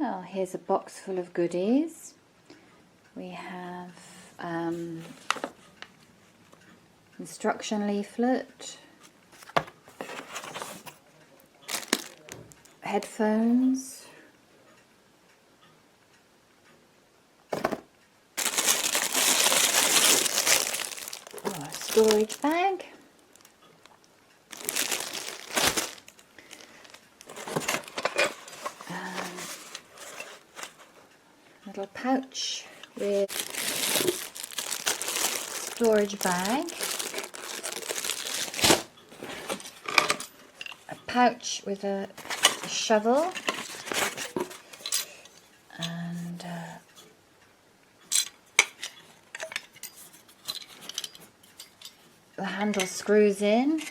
Well, here's a box full of goodies. We have instruction leaflet, headphones, a storage bag, little pouch with storage bag, a pouch with a shovel, and the handle screws in.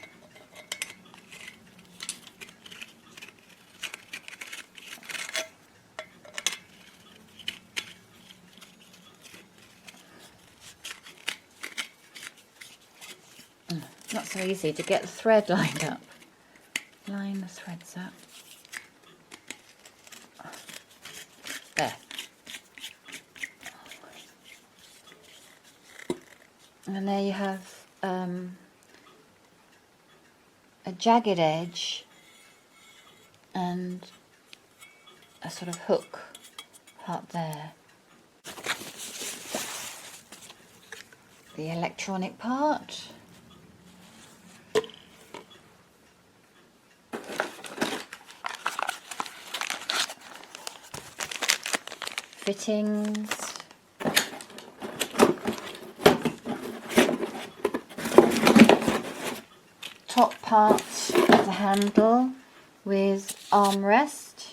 Not so easy to get the thread lined up. Line the threads up. There. And there you have a jagged edge and a sort of hook part there. The electronic part. Fittings, top part of the handle with armrest,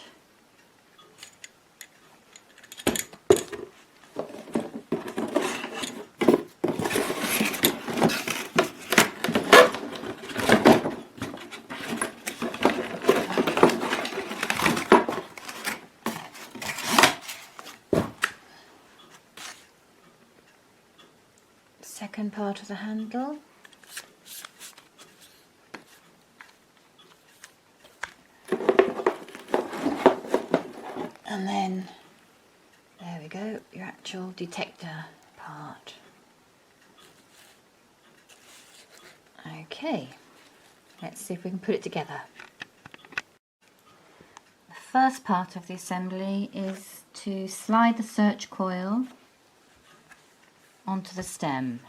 second part of the handle, and then there we go, your actual detector part. Okay, let's see if we can put it together. The first part of the assembly is to slide the search coil onto the stem,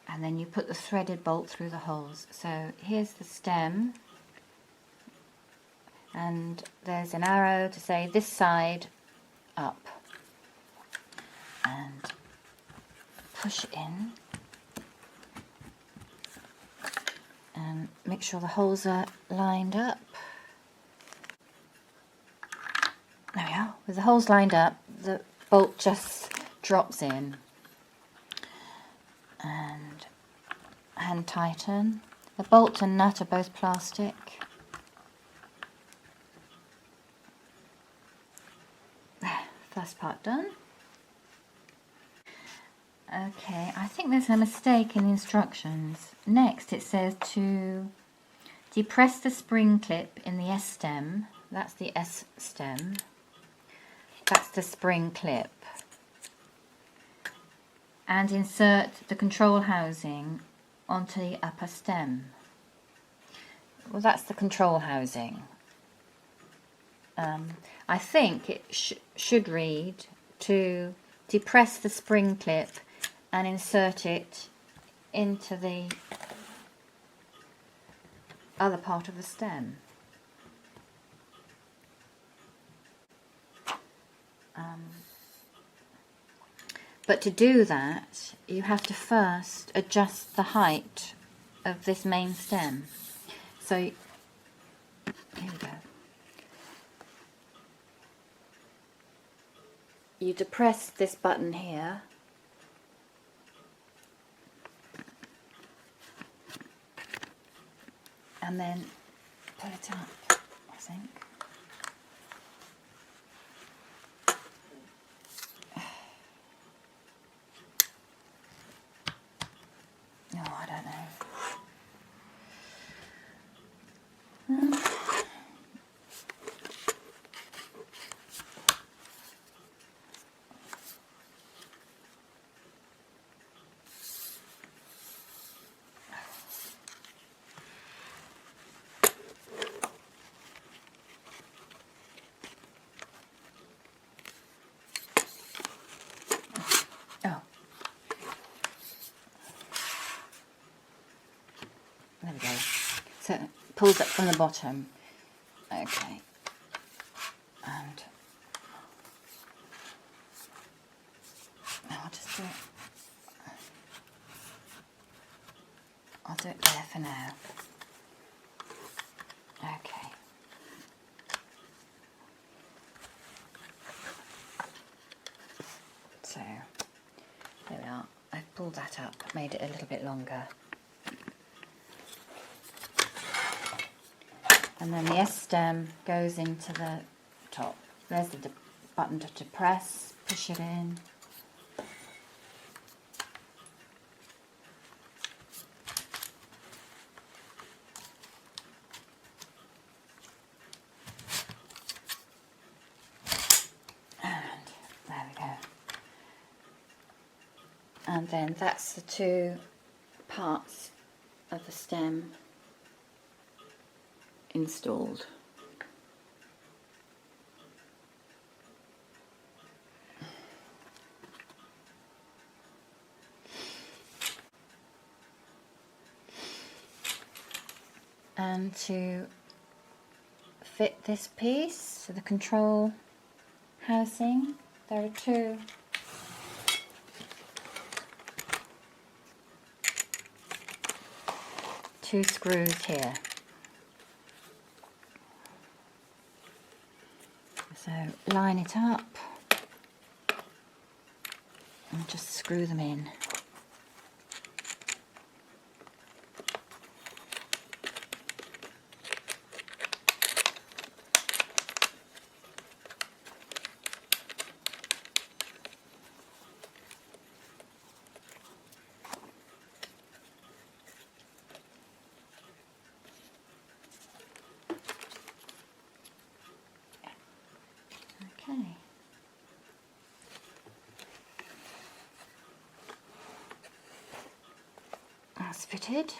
and then you put the threaded bolt through the holes. So here's the stem, and there's an arrow to say this side up, and push it in and make sure the holes are lined up. There we are. With the holes lined up, the bolt just drops in, and hand tighten. The bolt and nut are both plastic. There, first part done. Okay, I think there's a mistake in the instructions. Next it says to depress the spring clip in the S stem. That's the S stem. That's the spring clip, and insert the control housing onto the upper stem. Well, that's the control housing. I think it should read to depress the spring clip and insert it into the other part of the stem. But to do that, you have to first adjust the height of this main stem. So, here we go. You depress this button here, and then pull it up, I think. No, I don't know. pulls up from the bottom. Okay. And I'll just do it. I'll do it there for now. Okay. So, there we are. I've pulled that up, made it a little bit longer. And then the S stem goes into the top. There's the button to depress, push it in. And there we go. And then that's the two parts of the stem installed. And to fit this piece to the control housing, there are two screws here. So line it up and just screw them in. Okay. That's fitted.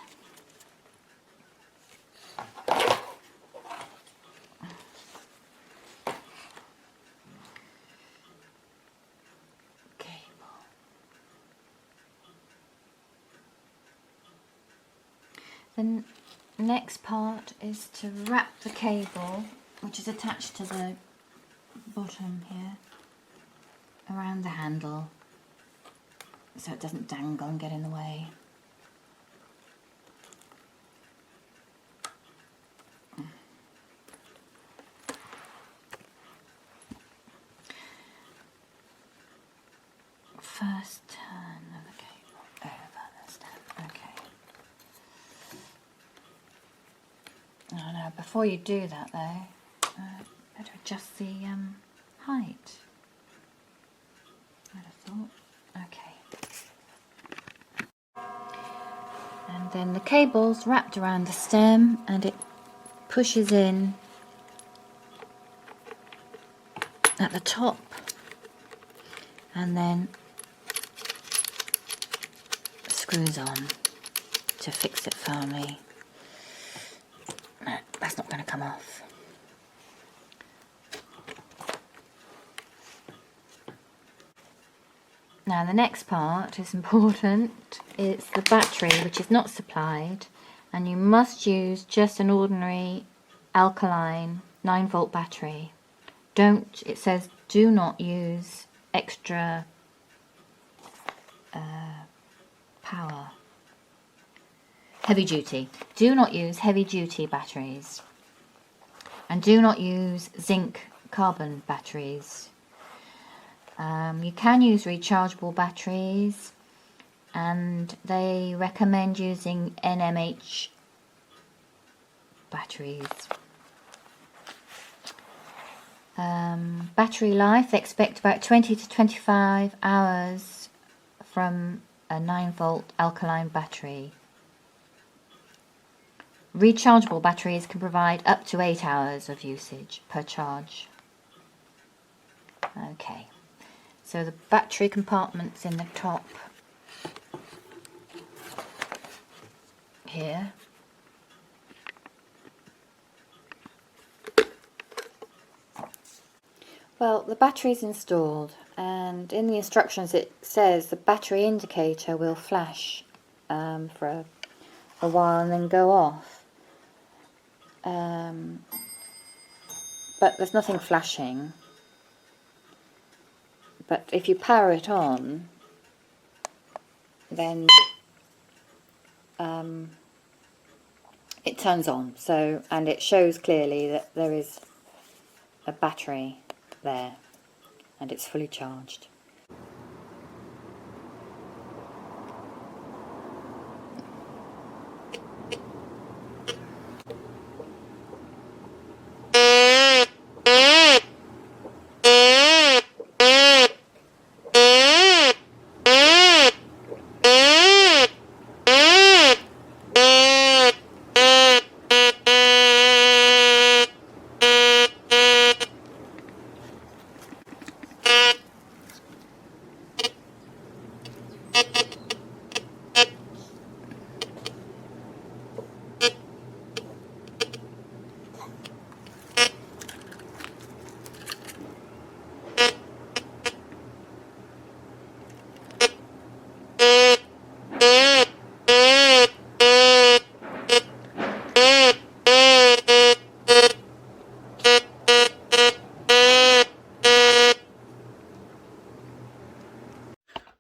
The next part is to wrap the cable, which is attached to the bottom here, around the handle so it doesn't dangle and get in the way. First turn of the cable over the stem. Okay. Oh no, before you do that though, better adjust the height. I'd have thought. Okay. And then the cable's wrapped around the stem and it pushes in at the top and then screws on to fix it firmly. No, that's not going to come off. Now the next part is important. It's the battery, which is not supplied, and you must use just an ordinary alkaline 9-volt battery. It says do not use extra power. Heavy duty. Do not use heavy duty batteries. And do not use zinc carbon batteries. You can use rechargeable batteries, and they recommend using NMH batteries. Battery life, they expect about 20 to 25 hours from a 9-volt alkaline battery. Rechargeable batteries can provide up to 8 hours of usage per charge. Okay, so the battery compartment's in the top here. Well, the battery's installed, and in the instructions it says the battery indicator will flash for a while and then go off. but there's nothing flashing. But if you power it on, then it turns on. So, and it shows clearly that there is a battery there, and it's fully charged.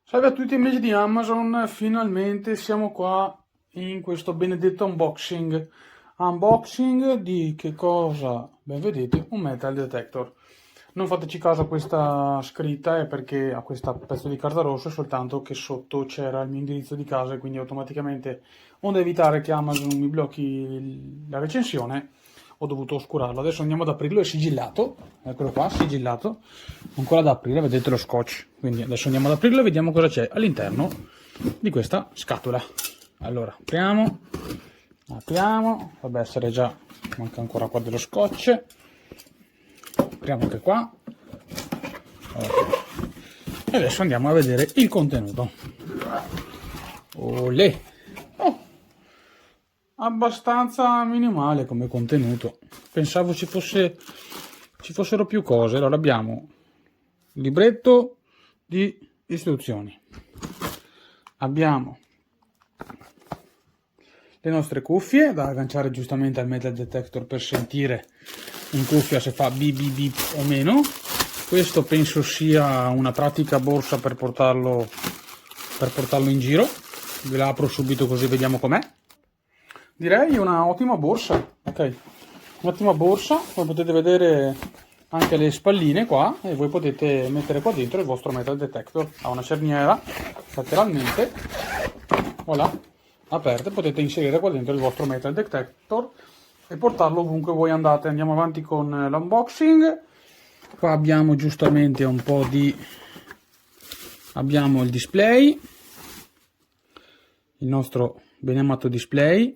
Salve a tutti amici di Amazon, finalmente siamo qua in questo benedetto unboxing di che cosa? Ben vedete, un metal detector. Non fateci caso a questa scritta, è perché a questo pezzo di carta rossa, soltanto che sotto c'era il mio indirizzo di casa e quindi automaticamente, onde evitare che Amazon mi blocchi la recensione, ho dovuto oscurarlo. Adesso andiamo ad aprirlo, è sigillato, eccolo qua, sigillato, ancora da aprire, vedete lo scotch. Quindi adesso andiamo ad aprirlo e vediamo cosa c'è all'interno di questa scatola. Allora, apriamo, dovrebbe essere già, manca ancora qua dello scotch. Apriamo anche qua. E adesso andiamo a vedere il contenuto. Olè! Abbastanza minimale come contenuto, pensavo ci fossero più cose. Allora abbiamo il libretto di istruzioni, abbiamo le nostre cuffie da agganciare giustamente al metal detector per sentire in cuffia se fa bip bip bip o meno. Questo penso sia una pratica borsa per portarlo in giro. Ve la apro subito così vediamo com'è. Direi una ottima borsa, ok, un'ottima borsa, come potete vedere anche le spalline qua, e voi potete mettere qua dentro il vostro metal detector. Ha una cerniera lateralmente, voilà, aperta, potete inserire qua dentro il vostro metal detector e portarlo ovunque voi andate. Andiamo avanti con l'unboxing. Qua abbiamo giustamente un po' di, abbiamo il display, il nostro benamato display,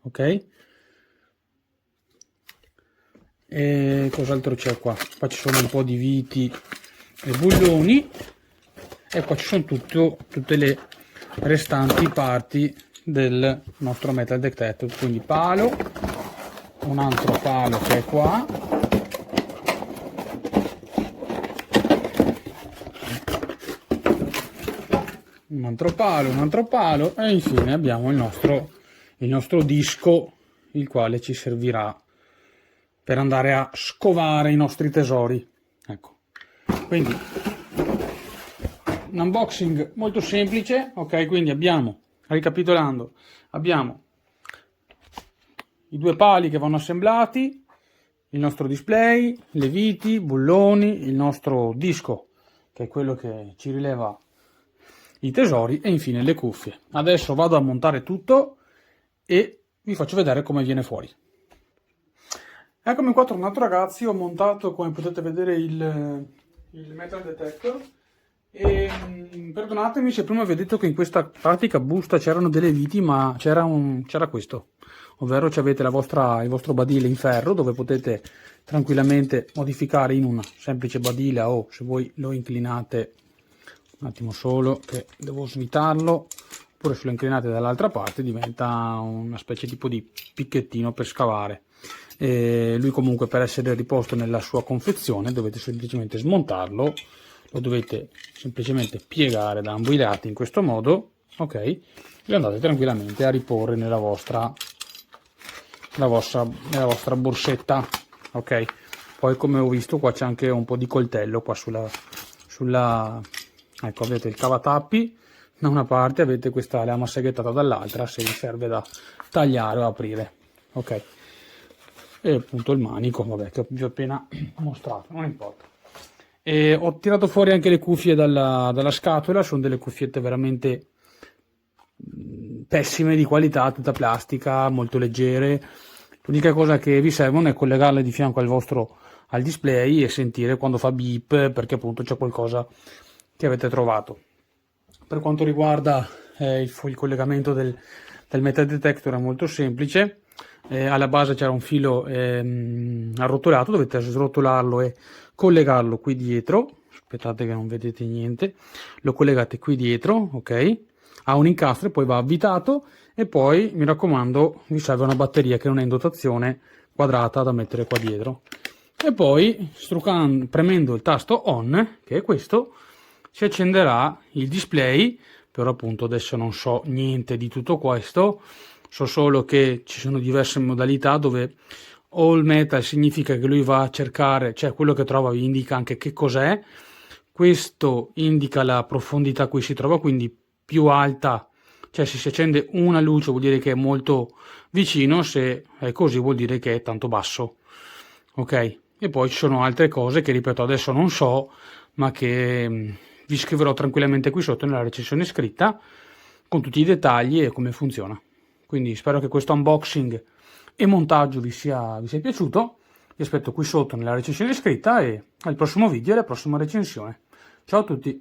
ok, e cos'altro c'è qua? Qua ci sono un po' di viti e bulloni, e qua ci sono tutte le restanti parti del nostro metal detector, quindi palo, un altro palo che è qua, un altro palo e infine abbiamo il nostro disco, il quale ci servirà per andare a scovare i nostri tesori. Ecco, quindi un unboxing molto semplice, ok? Quindi abbiamo, ricapitolando, abbiamo i due pali che vanno assemblati, il nostro display, le viti, bulloni, il nostro disco che è quello che ci rileva i tesori e infine le cuffie. Adesso vado a montare tutto e vi faccio vedere come viene fuori. Eccomi qua tornato ragazzi, ho montato come potete vedere il metal detector e perdonatemi se prima vi ho detto che in questa pratica busta c'erano delle viti, ma c'era questo, ovvero avete il vostro badile in ferro dove potete tranquillamente modificare in una semplice badila, o se voi lo inclinate un attimo solo che devo svitarlo, oppure se lo inclinate dall'altra parte diventa una specie tipo di picchettino per scavare. E lui comunque, per essere riposto nella sua confezione, dovete semplicemente smontarlo, lo dovete semplicemente piegare da ambo i lati in questo modo, ok, e lo andate tranquillamente a riporre nella vostra la vostra borsetta, ok? Poi, come ho visto, qua c'è anche un po' di coltello qua sulla ecco, avete il cavatappi da una parte, avete questa lama seghettata dall'altra, se vi serve da tagliare o aprire, ok? E appunto il manico, vabbè, che vi ho appena mostrato, non importa. E ho tirato fuori anche le cuffie dalla scatola, sono delle cuffiette veramente pessime di qualità, tutta plastica, molto leggere. L'unica cosa che vi servono è collegarle di fianco al display e sentire quando fa beep, perché appunto c'è qualcosa che avete trovato. Per quanto riguarda il collegamento del metal detector è molto semplice. Alla base c'era un filo arrotolato, dovete srotolarlo e collegarlo qui dietro. Aspettate che non vedete niente, lo collegate qui dietro, ok? Ha un incastro e poi va avvitato, e poi mi raccomando vi serve una batteria che non è in dotazione quadrata da mettere qua dietro, e poi premendo il tasto on, che è questo, si accenderà il display. Però appunto adesso non so niente di tutto questo, so solo che ci sono diverse modalità dove all metal significa che lui va a cercare, cioè quello che trova vi indica anche che cos'è, questo indica la profondità a cui si trova, quindi più alta, cioè se si accende una luce vuol dire che è molto vicino, se è così vuol dire che è tanto basso, ok? E poi ci sono altre cose che, ripeto, adesso non so, ma che vi scriverò tranquillamente qui sotto nella recensione scritta con tutti i dettagli e come funziona. Quindi spero che questo unboxing e montaggio vi sia piaciuto. Vi aspetto qui sotto nella recensione scritta e al prossimo video e alla prossima recensione. Ciao a tutti!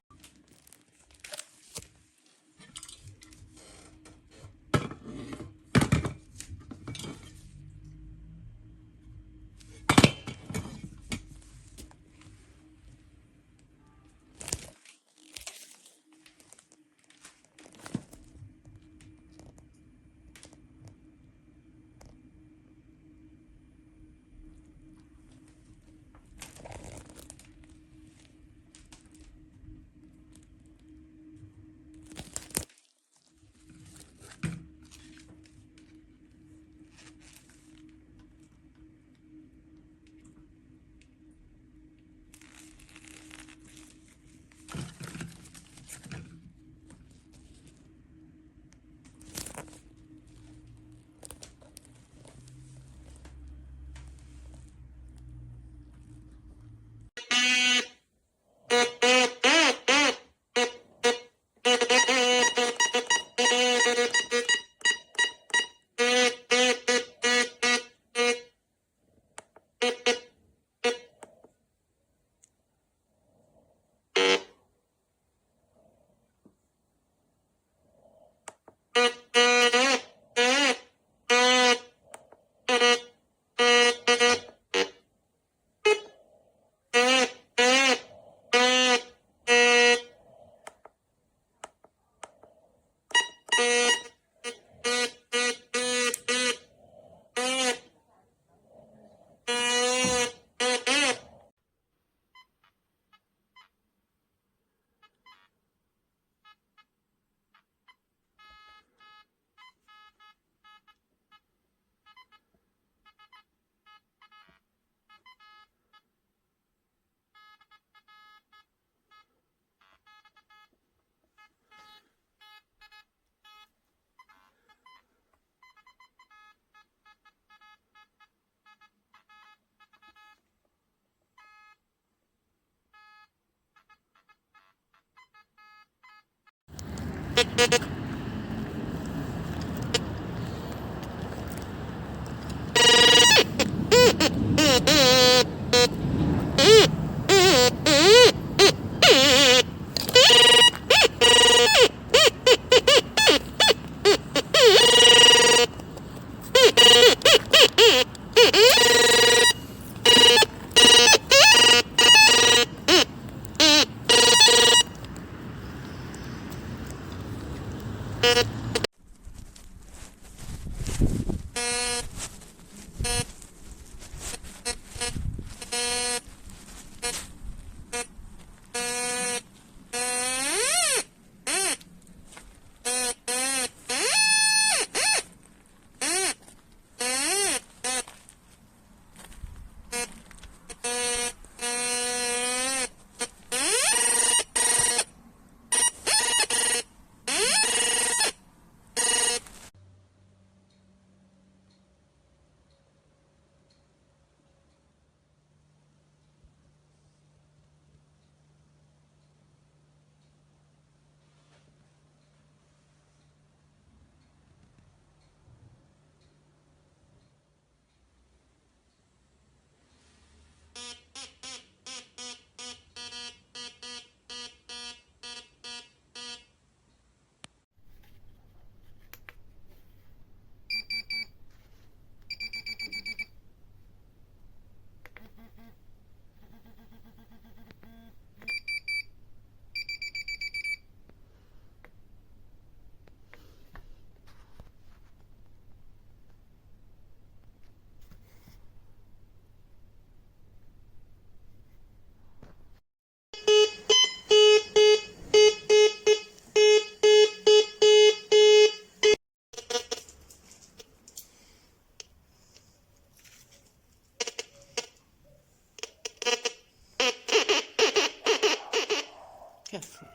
careful.